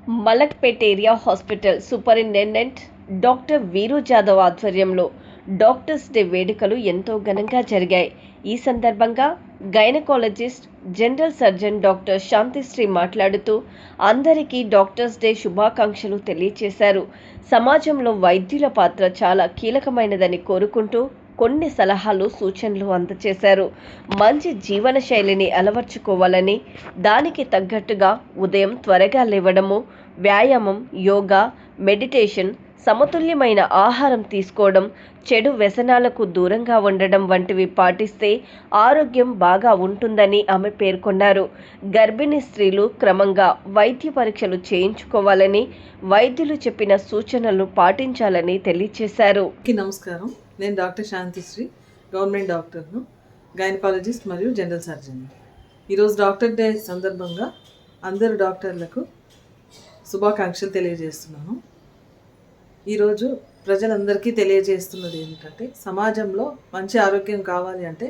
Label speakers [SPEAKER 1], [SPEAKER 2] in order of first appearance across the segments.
[SPEAKER 1] Malakpet area hospital superintendent doctor వీరు జాదవ్ ఆధ్వర్యంలో doctors day వేడుకలు ఎంతో ఘనంగా జరిగాయి. ఈ సందర్భంగా gynaecologist general surgeon doctor Shantisri మాట్లాడుతూ అందరికీ డాక్టర్స్ డే శుభాకాంక్షలు తెలియజేశారు. సమాజంలో వైద్యుల పాత్ర చాలా కీలకమైనదని కోరుకుంటూ కొన్ని సలహాలు సూచనలు అందజేశారు. మంచి జీవన శైలిని అలవర్చుకోవాలని, దానికి తగ్గట్టుగా ఉదయం త్వరగా లేవడము, వ్యాయామం, యోగా, మెడిటేషన్, సమతుల్యమైన ఆహారం తీసుకోవడం, చెడు వ్యసనాలకు దూరంగా ఉండడం వంటివి పాటిస్తే ఆరోగ్యం బాగా ఉంటుందని ఆమె పేర్కొన్నారు. గర్భిణీ స్త్రీలు క్రమంగా వైద్య పరీక్షలు చేయించుకోవాలని, వైద్యులు చెప్పిన సూచనలు పాటించాలని తెలియజేశారు.
[SPEAKER 2] నమస్కారం, నేను డాక్టర్ శాంతిశ్రీ, గవర్నమెంట్ డాక్టర్ను, గైనకాలజిస్ట్ మరియు జనరల్ సర్జన్. ఈరోజు డాక్టర్ డే సందర్భంగా అందరు డాక్టర్లకు శుభాకాంక్షలు తెలియజేస్తున్నాను. ఈరోజు ప్రజలందరికీ తెలియజేస్తున్నది ఏమిటంటే, సమాజంలో మంచి ఆరోగ్యం కావాలి అంటే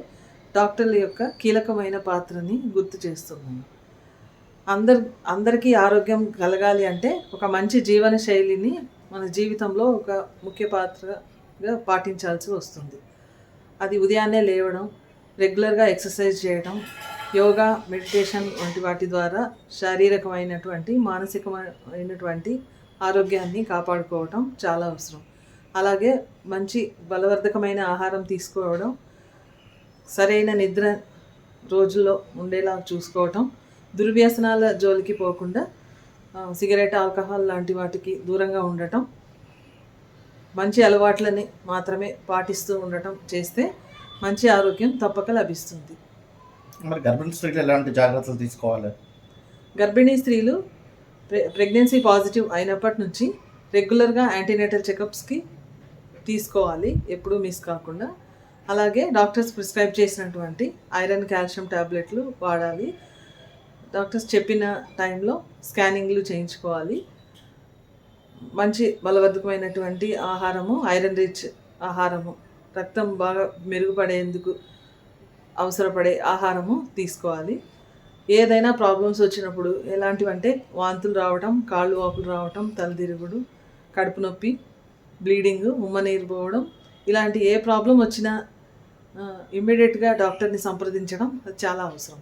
[SPEAKER 2] డాక్టర్ల యొక్క కీలకమైన పాత్రని గుర్తు చేస్తున్నాను. అందరికీ ఆరోగ్యం కలగాలి అంటే ఒక మంచి జీవన శైలిని మన జీవితంలో ఒక ముఖ్య పాత్రగా పాటించాల్సి వస్తుంది. అది ఉదయాన్నే లేవడం, రెగ్యులర్గా ఎక్సర్సైజ్ చేయడం, యోగా, మెడిటేషన్ వంటి వాటి ద్వారా శారీరకమైనటువంటి, మానసికమైనటువంటి ఆరోగ్యాన్ని కాపాడుకోవడం చాలా అవసరం. అలాగే మంచి బలవర్ధకమైన ఆహారం తీసుకోవడం, సరైన నిద్ర రోజుల్లో ఉండేలా చూసుకోవటం, దుర్వ్యసనాల జోలికి పోకుండా సిగరెట్, ఆల్కహాల్ లాంటి వాటికి దూరంగా ఉండటం, మంచి అలవాట్లని మాత్రమే పాటిస్తూ ఉండటం చేస్తే మంచి ఆరోగ్యం తప్పక లభిస్తుంది.
[SPEAKER 3] మరి గర్భిణీ స్త్రీలు ఎలాంటి జాగ్రత్తలు తీసుకోవాలి?
[SPEAKER 2] గర్భిణీ స్త్రీలు ప్రెగ్నెన్సీ పాజిటివ్ అయినప్పటి నుంచి రెగ్యులర్గా యాంటీనేటల్ చెకప్స్కి తీసుకోవాలి, ఎప్పుడూ మిస్ కాకుండా. అలాగే డాక్టర్స్ ప్రిస్క్రైబ్ చేసినటువంటి ఐరన్, కాల్షియం టాబ్లెట్లు వాడాలి. డాక్టర్స్ చెప్పిన టైంలో స్కానింగ్లు చేయించుకోవాలి. మంచి బలవర్ధకమైనటువంటి ఆహారము, ఐరన్ రిచ్ ఆహారము, రక్తం బాగా మెరుగుపడేందుకు అవసరపడే ఆహారము తీసుకోవాలి. ఏదైనా ప్రాబ్లమ్స్ వచ్చినప్పుడు ఎలాంటివంటే వాంతులు రావటం, కాళ్ళు వాపులు రావటం, తలదిరుగుడు, కడుపు నొప్పి, బ్లీడింగ్, ఉమ్మనీరు పోవడం, ఇలాంటి ఏ ప్రాబ్లం వచ్చినా ఇమ్మీడియట్గా డాక్టర్ని సంప్రదించడం అది చాలా అవసరం.